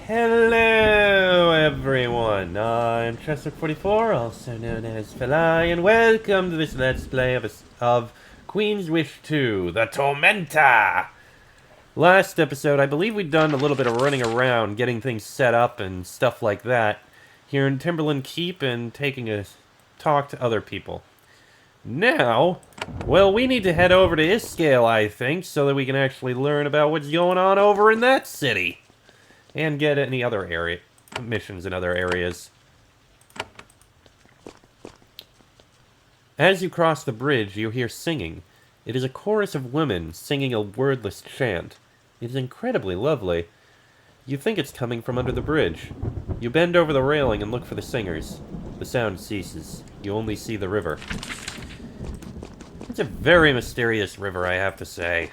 Hello, everyone. I'm Chester44, also known as Felai, and welcome to this Let's Play of Queen's Wish 2, The Tormentor. Last episode, I believe we'd done a little bit of running around, getting things set up and stuff like that, here in Timberland Keep and taking a talk to other people. Now, well, we need to head over to Isskale, I think, so that we can actually learn about what's going on over in that city. And get any other area missions in other areas. As you cross the bridge, you hear singing. It is a chorus of women singing a wordless chant. It is incredibly lovely. You think it's coming from under the bridge. You bend over the railing and look for the singers. The sound ceases. You only see the river. It's a very mysterious river, I have to say.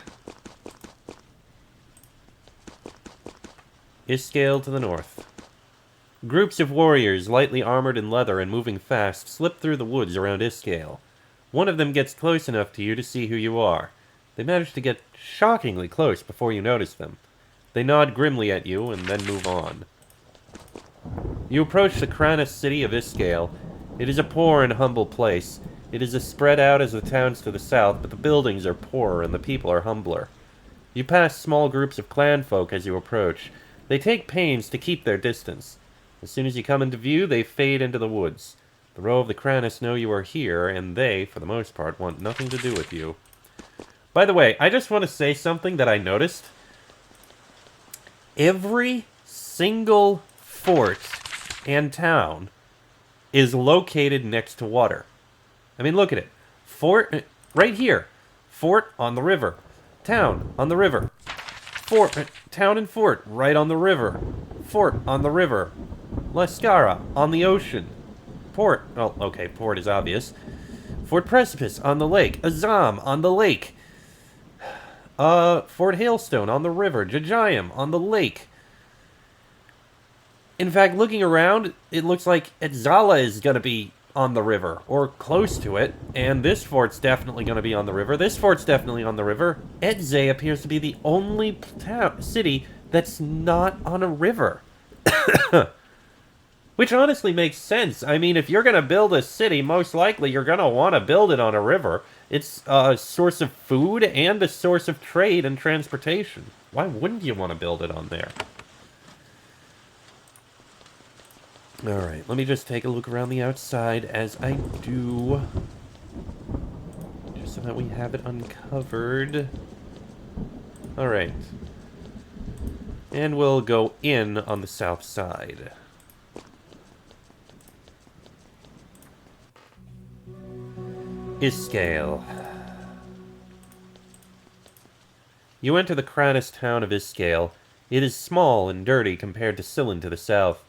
Isskale to the north. Groups of warriors, lightly armored in leather and moving fast, slip through the woods around Isskale. One of them gets close enough to you to see who you are. They manage to get shockingly close before you notice them. They nod grimly at you and then move on. You approach the Kranis city of Isskale. It is a poor and humble place. It is as spread out as the towns to the south, but the buildings are poorer and the people are humbler. You pass small groups of clan folk as you approach. They take pains to keep their distance. As soon as you come into view, they fade into the woods. The row of the Kranis know you are here, and they, for the most part, want nothing to do with you. By the way, I just want to say something that I noticed. Every single fort and town is located next to water. I mean, look at it. Fort, right here. Fort on the river. Town on the river. Town and fort, right on the river. Fort on the river. Lascara, on the ocean. Port, well, okay, port is obvious. Fort Precipice, on the lake. Azam, on the lake. Fort Hailstone, on the river. Jajayam, on the lake. In fact, looking around, it looks like Etzala is gonna be on the river, or close to it, and this fort's definitely going to be on the river. This fort's definitely on the river. Edze appears to be the only city that's not on a river. Which honestly makes sense. I mean, if you're going to build a city, most likely you're going to want to build it on a river. It's a source of food and a source of trade and transportation. Why wouldn't you want to build it on there? Alright, let me just take a look around the outside as I do. Just so that we have it uncovered. Alright. And we'll go in on the south side. Isskale. You enter the Kranis town of Isskale. It is small and dirty compared to Sillin to the south.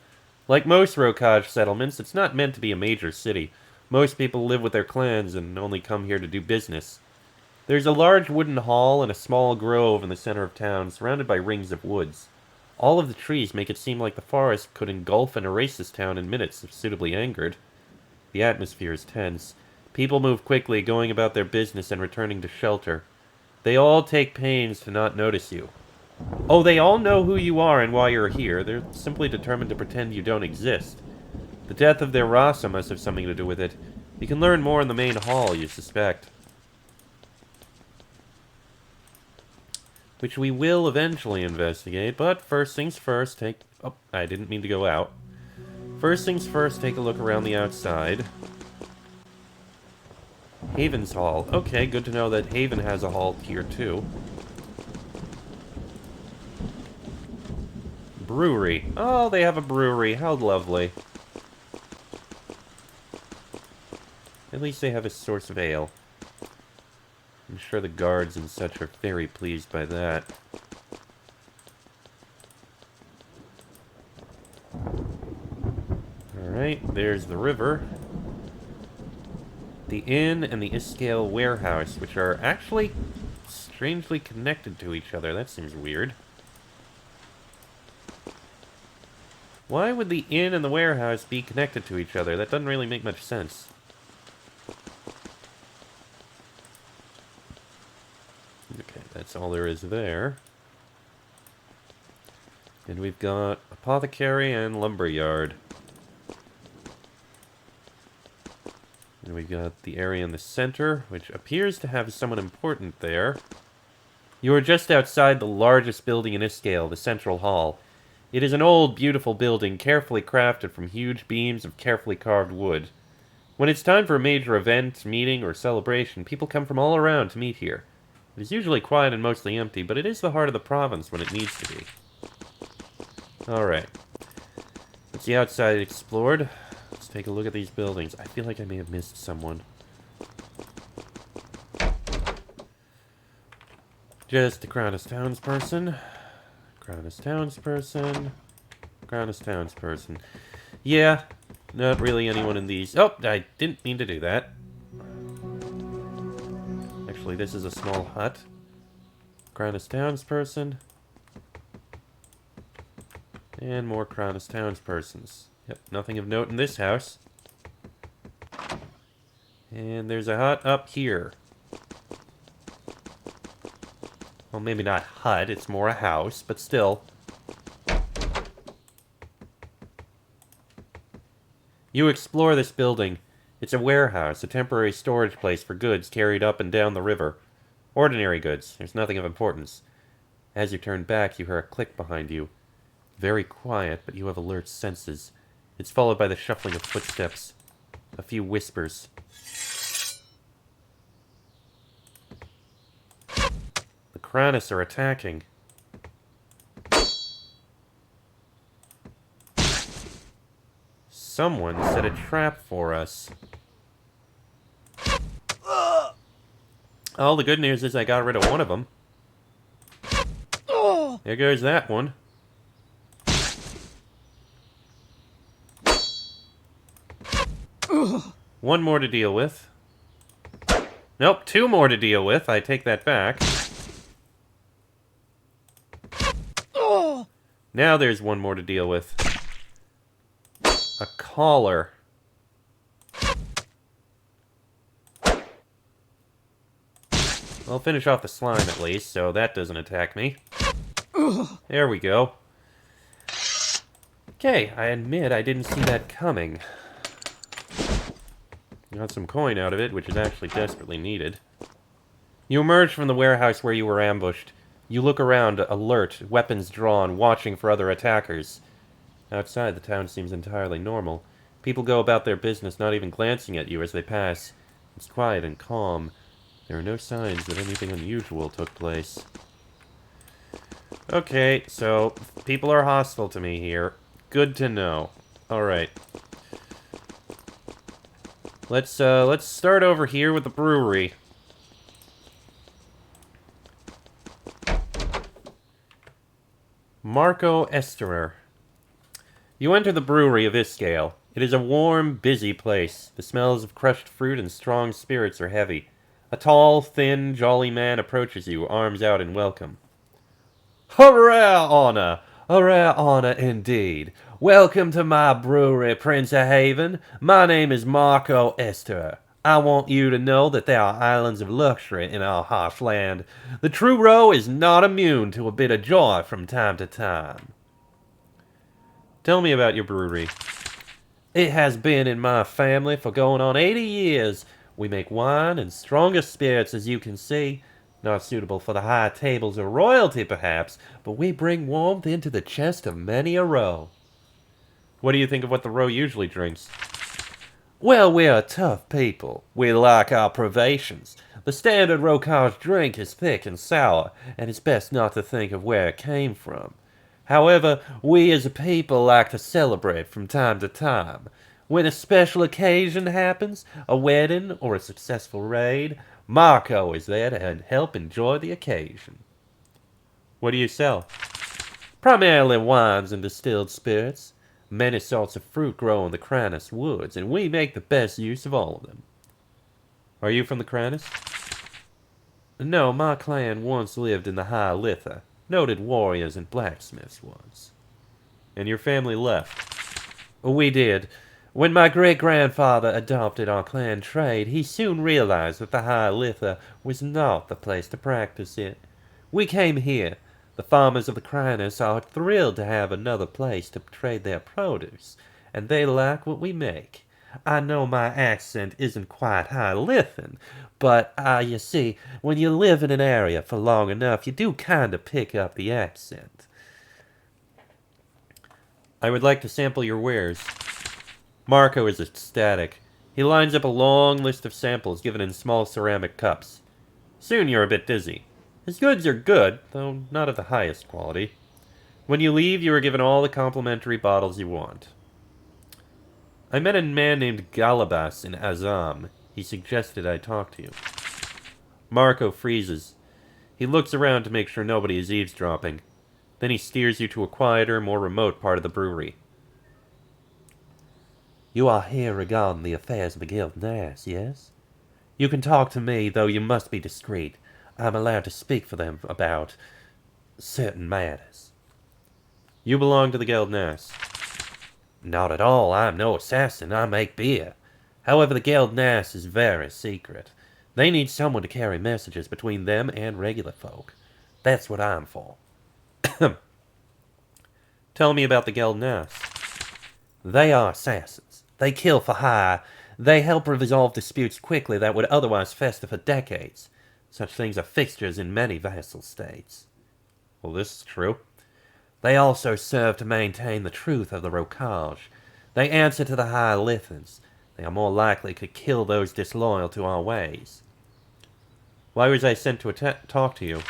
Like most Rokaj settlements, it's not meant to be a major city. Most people live with their clans and only come here to do business. There's a large wooden hall and a small grove in the center of town, surrounded by rings of woods. All of the trees make it seem like the forest could engulf and erase this town in minutes if suitably angered. The atmosphere is tense. People move quickly, going about their business and returning to shelter. They all take pains to not notice you. Oh, they all know who you are and why you're here. They're simply determined to pretend you don't exist. The death of their Rasa must have something to do with it. You can learn more in the main hall, you suspect. Which we will eventually investigate, but first things first, Oh, I didn't mean to go out. First things first, take a look around the outside. Haven's Hall. Okay, good to know that Haven has a hall here, too. Brewery. Oh, they have a brewery. How lovely. At least they have a source of ale. I'm sure the guards and such are very pleased by that. Alright, there's the river. The inn and the Isskale warehouse, which are actually strangely connected to each other. That seems weird. Why would the inn and the warehouse be connected to each other? That doesn't really make much sense. Okay, that's all there is there. And we've got Apothecary and lumberyard. And we got the area in the center, which appears to have someone important there. You are just outside the largest building in Isskale, the Central Hall. It is an old, beautiful building, carefully crafted from huge beams of carefully carved wood. When it's time for a major event, meeting, or celebration, people come from all around to meet here. It is usually quiet and mostly empty, but it is the heart of the province when it needs to be. Alright. That's the outside explored. Let's take a look at these buildings. I feel like I may have missed someone. Just a Crownus townsperson. Crownus townsperson. Crownus townsperson. Yeah, not really anyone in these. Oh, I didn't mean to do that. Actually, this is a small hut. Crownus townsperson. And more Crownus townspersons. Yep, nothing of note in this house. And there's a hut up here. Well, maybe not hut, it's more a house, but still. You explore this building. It's a warehouse, a temporary storage place for goods carried up and down the river. Ordinary goods, there's nothing of importance. As you turn back, you hear a click behind you. Very quiet, but you have alert senses. It's followed by the shuffling of footsteps. A few whispers. The Crownus are attacking. Someone set a trap for us. Oh, the good news is I got rid of one of them. There goes that one. One more to deal with. Nope, two more to deal with. I take that back. Now there's one more to deal with. A collar. I'll finish off the slime at least, so that doesn't attack me. There we go. Okay, I admit I didn't see that coming. Got some coin out of it, which is actually desperately needed. You emerge from the warehouse where you were ambushed. You look around, alert, weapons drawn, watching for other attackers. Outside, the town seems entirely normal. People go about their business, not even glancing at you as they pass. It's quiet and calm. There are no signs that anything unusual took place. Okay, so people are hostile to me here. Good to know. Alright. Let's start over here with the brewery. Marco Esterer. You enter the brewery of Isskale. It is a warm, busy place. The smells of crushed fruit and strong spirits are heavy. A tall, thin, jolly man approaches you, arms out in welcome. A rare honor! A rare honor indeed. Welcome to my brewery, Prince of Haven. My name is Marco Esterer. I want you to know that there are islands of luxury in our harsh land. The true roe is not immune to a bit of joy from time to time. Tell me about your brewery. It has been in my family for going on 80 years. We make wine and stronger spirits, as you can see. Not suitable for the high tables of royalty, perhaps, but we bring warmth into the chest of many a roe. What do you think of what the roe usually drinks? Well, we're a tough people. We like our privations. The standard Rokaj drink is thick and sour, and it's best not to think of where it came from. However, we as a people like to celebrate from time to time. When a special occasion happens, a wedding or a successful raid, Marco is there to help enjoy the occasion. What do you sell? Primarily wines and distilled spirits. Many sorts of fruit grow in the Crownus woods, and we make the best use of all of them. Are you from the Crownus? No, my clan once lived in the High Litha. Noted warriors and blacksmiths once. And your family left? We did. When my great-grandfather adopted our clan trade, he soon realized that the High Litha was not the place to practice it. We came here. The farmers of the Crinus are thrilled to have another place to trade their produce, and they like what we make. I know my accent isn't quite High-Lithian, but, you see, when you live in an area for long enough, you do kind of pick up the accent. I would like to sample your wares. Marco is ecstatic. He lines up a long list of samples given in small ceramic cups. Soon you're a bit dizzy. His goods are good, though not of the highest quality. When you leave, you are given all the complimentary bottles you want. I met a man named Galabas in Azam. He suggested I talk to you. Marco freezes. He looks around to make sure nobody is eavesdropping. Then he steers you to a quieter, more remote part of the brewery. You are here regarding the affairs of the Guild Nass, yes? You can talk to me, though you must be discreet. I'm allowed to speak for them about certain matters. You belong to the Guild Nass. Not at all. I'm no assassin. I make beer. However, the Guild Nass is very secret. They need someone to carry messages between them and regular folk. That's what I'm for. Tell me about the Guild Nass. They are assassins. They kill for hire. They help resolve disputes quickly that would otherwise fester for decades. Such things are fixtures in many vassal states. Well, this is true. They also serve to maintain the truth of the Rokaj. They answer to the High-Lithians. They are more likely to kill those disloyal to our ways. Why was I sent to talk to you?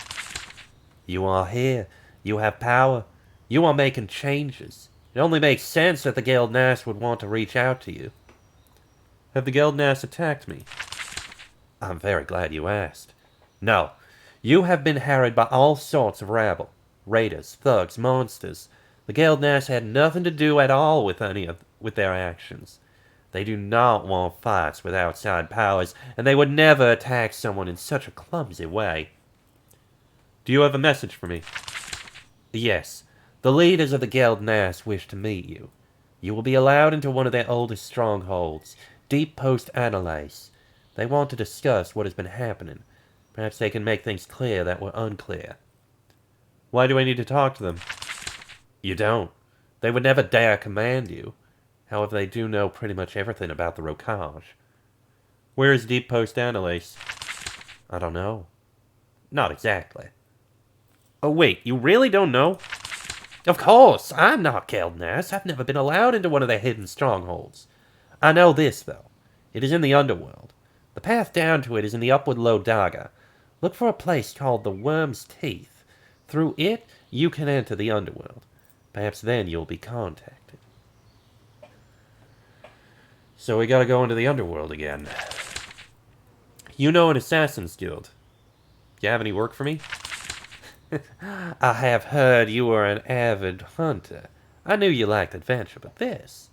You are here. You have power. You are making changes. It only makes sense that the Guild Nass would want to reach out to you. Have the Guild Nass attacked me? I'm very glad you asked. No. You have been harried by all sorts of rabble. Raiders, thugs, monsters. The Guild Nass had nothing to do at all with their actions. They do not want fights with outside powers, and they would never attack someone in such a clumsy way. Do you have a message for me? Yes. The leaders of the Guild Nass wish to meet you. You will be allowed into one of their oldest strongholds, Deep Post Analyse. They want to discuss what has been happening. Perhaps they can make things clear that were unclear. Why do I need to talk to them? You don't. They would never dare command you. However, they do know pretty much everything about the Rokaj. Where is Deep Post Analyse? I don't know. Not exactly. Oh wait, you really don't know? Of course, I'm not Guild Nass. I've never been allowed into one of their hidden strongholds. I know this, though. It is in the underworld. The path down to it is in the upward Lodaga. Look for a place called the Worm's Teeth. Through it, you can enter the underworld. Perhaps then you'll be contacted. So we gotta go into the underworld again. You know an assassin's guild. You have any work for me? I have heard you are an avid hunter. I knew you liked adventure, but this...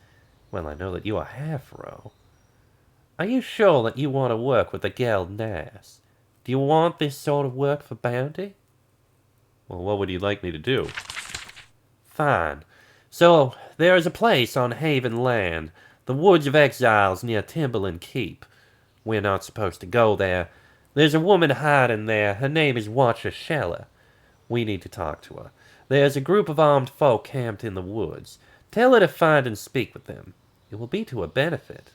Well, I know that you are half-row. Are you sure that you want to work with the Guild Nass? Do you want this sort of work for bounty? Well, what would you like me to do? Fine. So, there is a place on Haven Land, the Woods of Exiles near Timberland Keep. We're not supposed to go there. There's a woman hiding there. Her name is Watcher Scheller. We need to talk to her. There's a group of armed folk camped in the woods. Tell her to find and speak with them. It will be to her benefit.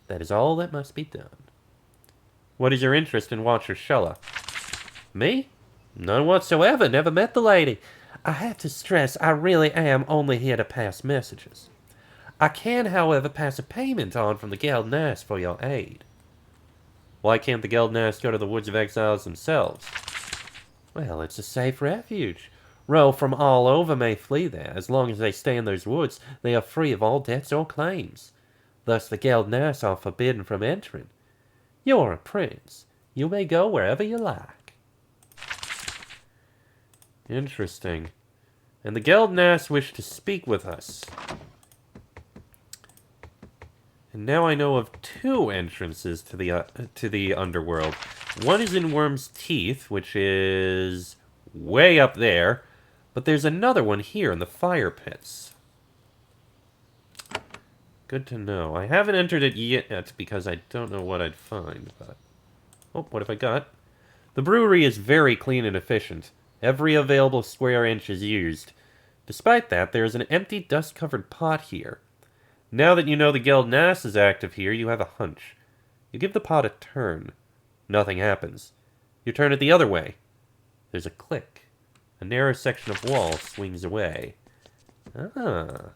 That is all that must be done. What is your interest in Watcher Scheller? Me? None whatsoever. Never met the lady. I have to stress I really am only here to pass messages. I can, however, pass a payment on from the Guild Nass for your aid. Why can't the Guild Nass go to the Woods of Exiles themselves? Well, it's a safe refuge. Row from all over may flee there. As long as they stay in those woods, they are free of all debts or claims. Thus the Guild Nass are forbidden from entering. You're a prince. You may go wherever you like. Interesting. And the Guild Nass wish to speak with us. And now I know of two entrances to the underworld. One is in Worm's Teeth, which is way up there. But there's another one here in the fire pits. Good to know. I haven't entered it yet because I don't know what I'd find. But oh, what have I got? The brewery is very clean and efficient. Every available square inch is used. Despite that, there is an empty, dust-covered pot here. Now that you know the Guild Nass is active here, you have a hunch. You give the pot a turn. Nothing happens. You turn it the other way. There's a click. A narrow section of wall swings away. Ah.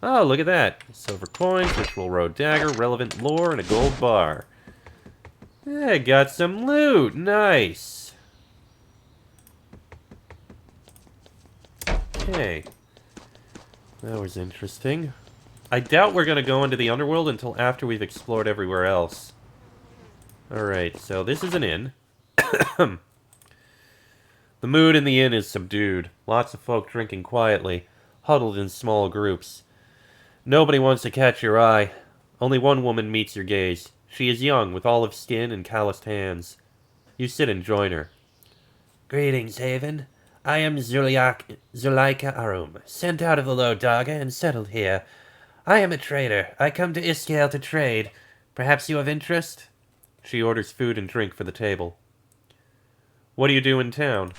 Oh, look at that. Silver coins, ritual road dagger, relevant lore, and a gold bar. Hey, got some loot. Nice. Okay. That was interesting. I doubt we're going to go into the underworld until after we've explored everywhere else. Alright, so this is an inn. The mood in the inn is subdued. Lots of folk drinking quietly, huddled in small groups. Nobody wants to catch your eye. Only one woman meets your gaze. She is young, with olive skin and calloused hands. You sit and join her. Greetings, Haven. I am Zuleika Arum, sent out of the Low Daga and settled here. I am a trader. I come to Isskale to trade. Perhaps you have interest? She orders food and drink for the table. What do you do in town?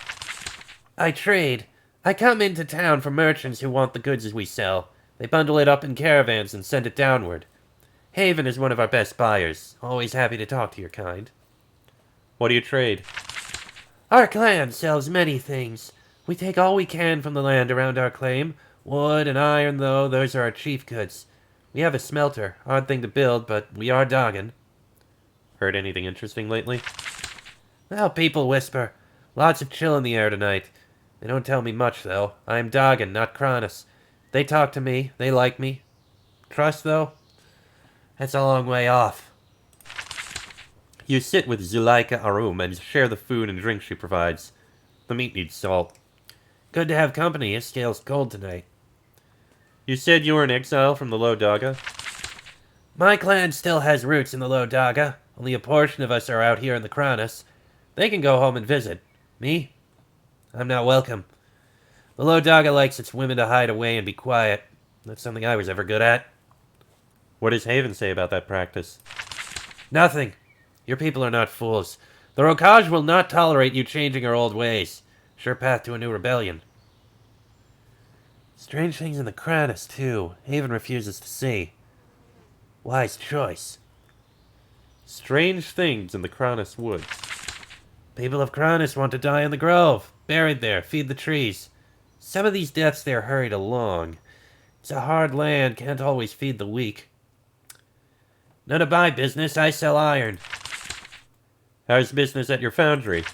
I trade. I come into town for merchants who want the goods we sell. They bundle it up in caravans and send it downward. Haven is one of our best buyers. Always happy to talk to your kind. What do you trade? Our clan sells many things. We take all we can from the land around our claim. Wood and iron, though, those are our chief goods. We have a smelter. Hard thing to build, but we are doggin'. Heard anything interesting lately? Well, people whisper. Lots of chill in the air tonight. They don't tell me much, though. I am Doggin, not Cronus. They talk to me. They like me. Trust, though? That's a long way off. You sit with Zuleika Arum and share the food and drink she provides. The meat needs salt. Good to have company. Isskale's cold tonight. You said you were in exile from the Low Daga? My clan still has roots in the Low Daga. Only a portion of us are out here in the Cronus. They can go home and visit. Me? I'm not welcome. The Low Daga likes its women to hide away and be quiet. That's something I was ever good at. What does Haven say about that practice? Nothing. Your people are not fools. The Rokaj will not tolerate you changing our old ways. Sure path to a new rebellion. Strange things in the Cronus, too. Haven refuses to see. Wise choice. Strange things in the Cronus woods. People of Cronus want to die in the grove. Buried there, feed the trees. Some of these deaths they're hurried along. It's a hard land, can't always feed the weak. None of my business, I sell iron. How's business at your foundry?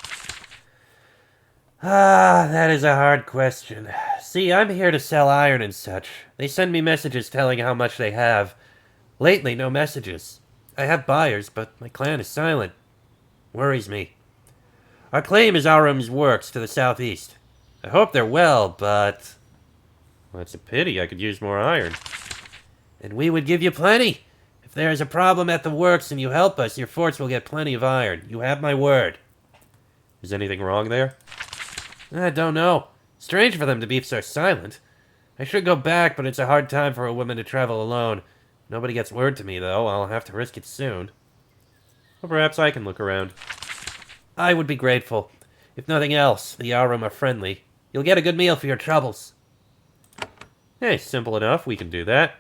Ah, that is a hard question. See, I'm here to sell iron and such. They send me messages telling how much they have. Lately, no messages. I have buyers, but my clan is silent. Worries me. Our claim is Arum's works to the southeast. I hope they're well, but... Well, that's a pity. I could use more iron. And we would give you plenty. If there is a problem at the works and you help us, your forts will get plenty of iron. You have my word. Is anything wrong there? I don't know. Strange for them to be so silent. I should go back, but it's a hard time for a woman to travel alone. Nobody gets word to me, though. I'll have to risk it soon. Well, perhaps I can look around. I would be grateful. If nothing else, the Arum are friendly. You'll get a good meal for your troubles. Hey, simple enough. We can do that.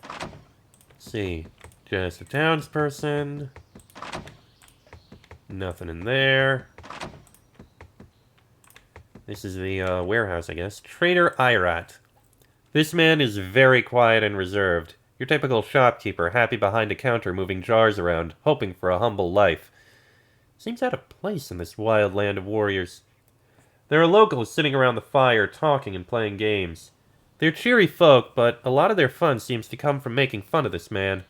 Let's see. Just a townsperson. Nothing in there. This is the warehouse, I guess. Trader Irat. This man is very quiet and reserved. Your typical shopkeeper, happy behind a counter moving jars around, hoping for a humble life. Seems out of place in this wild land of warriors. There are locals sitting around the fire, talking and playing games. They're cheery folk, but a lot of their fun seems to come from making fun of this man.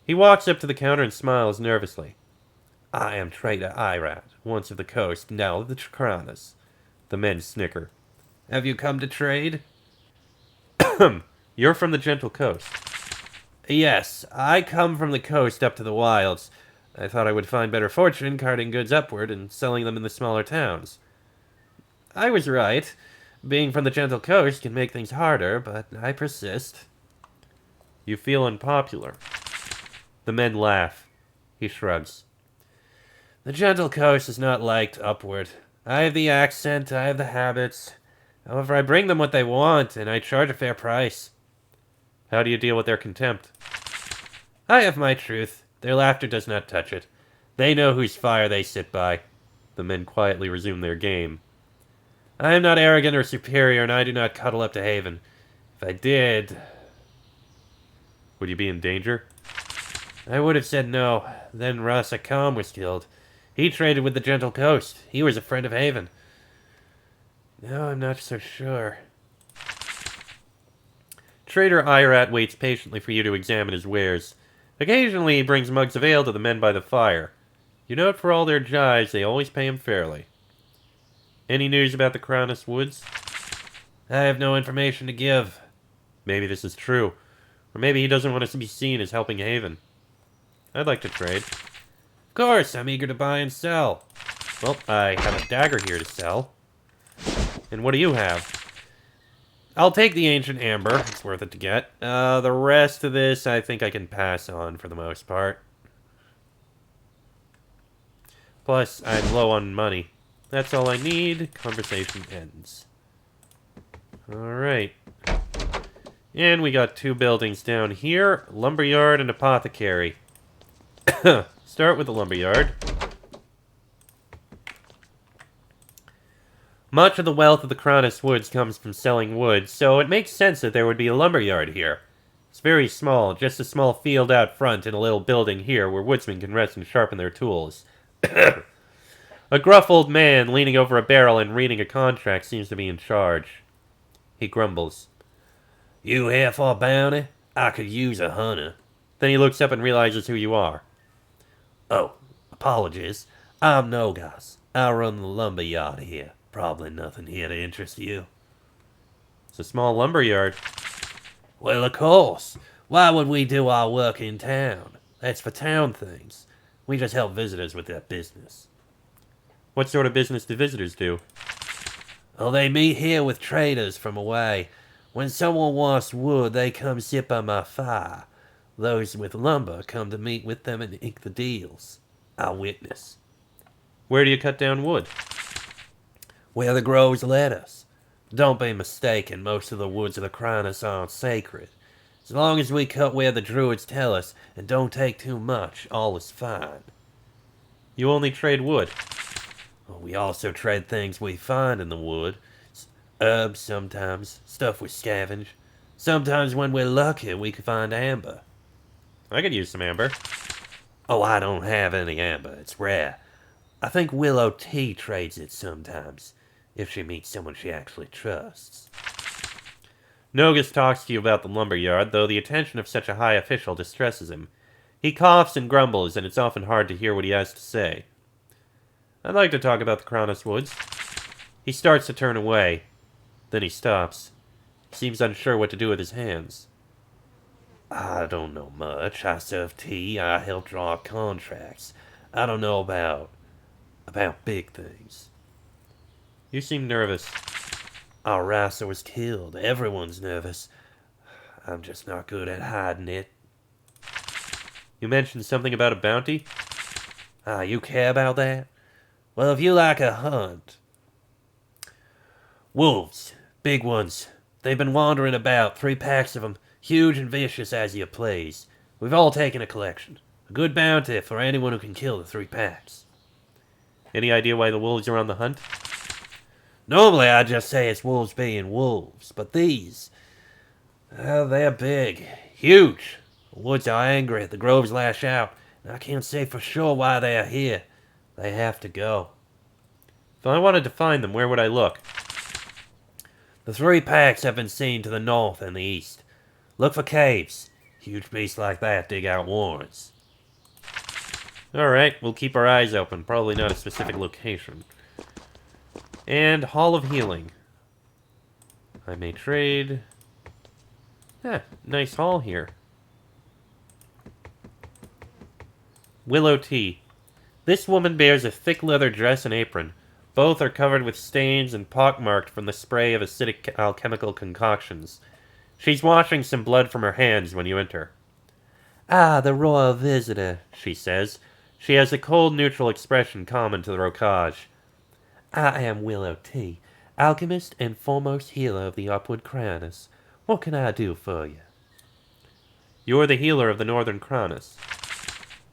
He walks up to the counter and smiles nervously. I am Trader Irat, once of the coast, now of the Trakranas. The men snicker. Have you come to trade? You're from the Gentle Coast. Yes, I come from the coast up to the wilds. I thought I would find better fortune carting goods upward and selling them in the smaller towns. I was right. Being from the Gentle Coast can make things harder, but I persist. You feel unpopular. The men laugh. He shrugs. The gentle coast is not liked upward. I have the accent, I have the habits. However, I bring them what they want, and I charge a fair price. How do you deal with their contempt? I have my truth. Their laughter does not touch it. They know whose fire they sit by. The men quietly resume their game. I am not arrogant or superior, and I do not cuddle up to Haven. If I did... Would you be in danger? I would have said no. Then Rasakam was killed. He traded with the Gentle Coast. He was a friend of Haven. Now I'm not so sure. Trader Irat waits patiently for you to examine his wares. Occasionally he brings mugs of ale to the men by the fire. You note for all their jives, they always pay him fairly. Any news about the Crownus Woods? I have no information to give. Maybe this is true. Or maybe he doesn't want us to be seen as helping Haven. I'd like to trade. Of course, I'm eager to buy and sell. Well, I have a dagger here to sell. And what do you have? I'll take the ancient amber. It's worth it to get. The rest of this, I think I can pass on for the most part. Plus, I'm low on money. That's all I need. Conversation ends. Alright. And we got 2 buildings down here. Lumberyard and Apothecary. Start with the lumberyard. Much of the wealth of the Crownus Woods comes from selling wood, so it makes sense that there would be a lumberyard here. It's very small, just a small field out front and a little building here where woodsmen can rest and sharpen their tools. A gruff old man leaning over a barrel and reading a contract seems to be in charge. He grumbles. You here for a bounty? I could use a hunter. Then he looks up and realizes who you are. Oh, apologies. I'm Nogas. I run the lumber yard here. Probably nothing here to interest you. It's a small lumber yard. Well, of course. Why would we do our work in town? That's for town things. We just help visitors with their business. What sort of business do visitors do? Oh, they meet here with traders from away. When someone wants wood, they come sit by my fire. Those with lumber come to meet with them and ink the deals. I witness. Where do you cut down wood? Where the groves let us. Don't be mistaken, most of the woods of the Crownus aren't sacred. As long as we cut where the druids tell us, and don't take too much, all is fine. You only trade wood? Well, we also trade things we find in the wood. Herbs sometimes, stuff we scavenge. Sometimes when we're lucky, we can find amber. I could use some amber. Oh, I don't have any amber. It's rare. I think Willow T trades it sometimes, if she meets someone she actually trusts. Nogus talks to you about the lumberyard, though the attention of such a high official distresses him. He coughs and grumbles, and it's often hard to hear what he has to say. I'd like to talk about the Crownus Woods. He starts to turn away. Then he stops. He seems unsure what to do with his hands. I don't know much. I serve tea. I help draw up contracts. I don't know about big things. You seem nervous. Our Rasa was killed. Everyone's nervous. I'm just not good at hiding it. You mentioned something about a bounty? You care about that? Well, if you like a hunt... Wolves. Big ones. They've been wandering about, 3 packs of them, huge and vicious as you please. We've all taken a collection. A good bounty for anyone who can kill the 3 packs. Any idea why the wolves are on the hunt? Normally I'd just say it's wolves being wolves, but these... they're big. Huge. The woods are angry, the groves lash out, and I can't say for sure why they are here. They have to go. If I wanted to find them, where would I look? The 3 packs have been seen to the north and the east. Look for caves. Huge beasts like that dig out warrens. Alright, we'll keep our eyes open. Probably not a specific location. And Hall of Healing. I may trade... nice hall here. Willow Tea. This woman bears a thick leather dress and apron. Both are covered with stains and pockmarked from the spray of acidic alchemical concoctions. She's washing some blood from her hands when you enter. Ah, the royal visitor, she says. She has a cold, neutral expression common to the Rokaj. I am Willow T., alchemist and foremost healer of the Upward Cranus. What can I do for you? You are the healer of the Northern Cranus.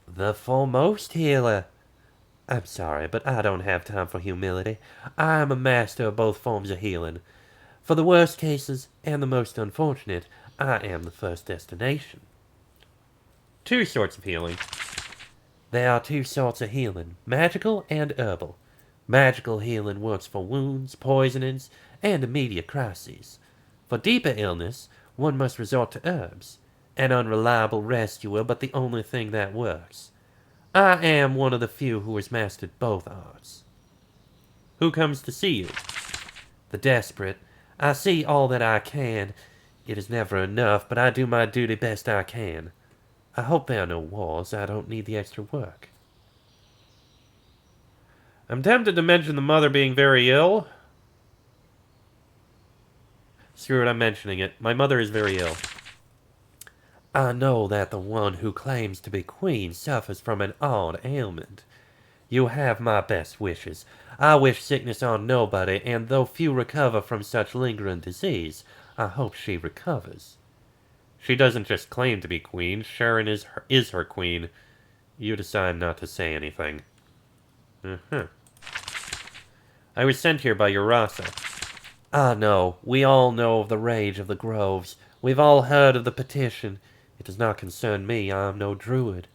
The foremost healer? I'm sorry, but I don't have time for humility. I am a master of both forms of healing. For the worst cases and the most unfortunate, I am the first destination. Two sorts of healing. There are two sorts of healing, magical and herbal. Magical healing works for wounds, poisonings, and immediate crises. For deeper illness, one must resort to herbs. An unreliable rescuer, but the only thing that works. I am one of the few who has mastered both arts. Who comes to see you? The desperate. I see all that I can. It is never enough, but I do my duty best I can. I hope there are no wars. I don't need the extra work. I'm tempted to mention the mother being very ill. Screw it, I'm mentioning it. My mother is very ill. I know that the one who claims to be queen suffers from an odd ailment. You have my best wishes. I wish sickness on nobody, and though few recover from such lingering disease, I hope she recovers. She doesn't just claim to be queen. Sharon is her queen. You decide not to say anything. I was sent here by your Rasa. I know. We all know of the rage of the groves. We've all heard of the petition. It does not concern me. I am no druid.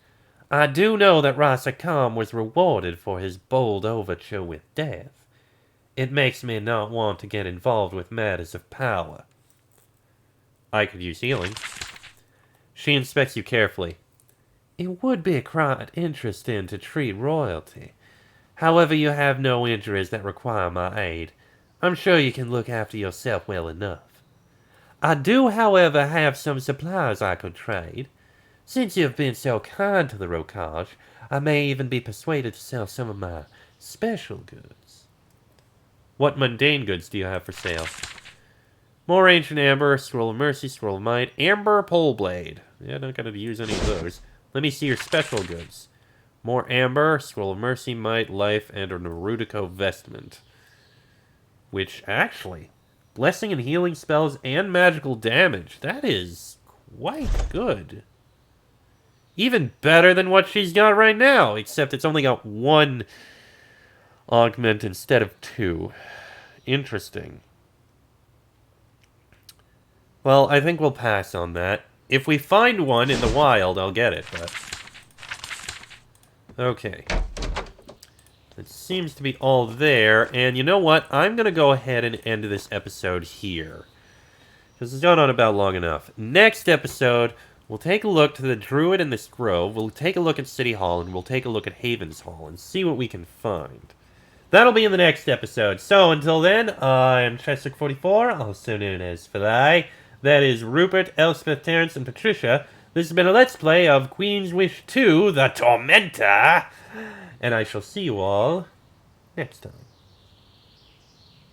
I do know that Rasa Khan was rewarded for his bold overture with death. It makes me not want to get involved with matters of power. I could use healing. She inspects you carefully. It would be quite interesting to treat royalty. However, you have no injuries that require my aid. I'm sure you can look after yourself well enough. I do, however, have some supplies I could trade. Since you have been so kind to the Rokaj, I may even be persuaded to sell some of my special goods. What mundane goods do you have for sale? More ancient amber, scroll of mercy, scroll of might, amber pole blade. Yeah, not gonna use any of those. Let me see your special goods. More amber, scroll of mercy, might, life, and a Naruto vestment. Which, actually, blessing and healing spells and magical damage. That is quite good. Even better than what she's got right now, except it's only got one augment instead of two. Interesting. Well, I think we'll pass on that. If we find one in the wild, I'll get it, but... Okay. It seems to be all there, and you know what? I'm going to go ahead and end this episode here. Because it's gone on about long enough. Next episode, we'll take a look to the Druid in this grove, we'll take a look at City Hall, and we'll take a look at Havens Hall, and see what we can find. That'll be in the next episode. So, until then, I am Chester44, also known as Philae. That is Rupert, Elspeth, Terrence, and Patricia. This has been a Let's Play of Queen's Wish 2, The Tormentor. And I shall see you all next time.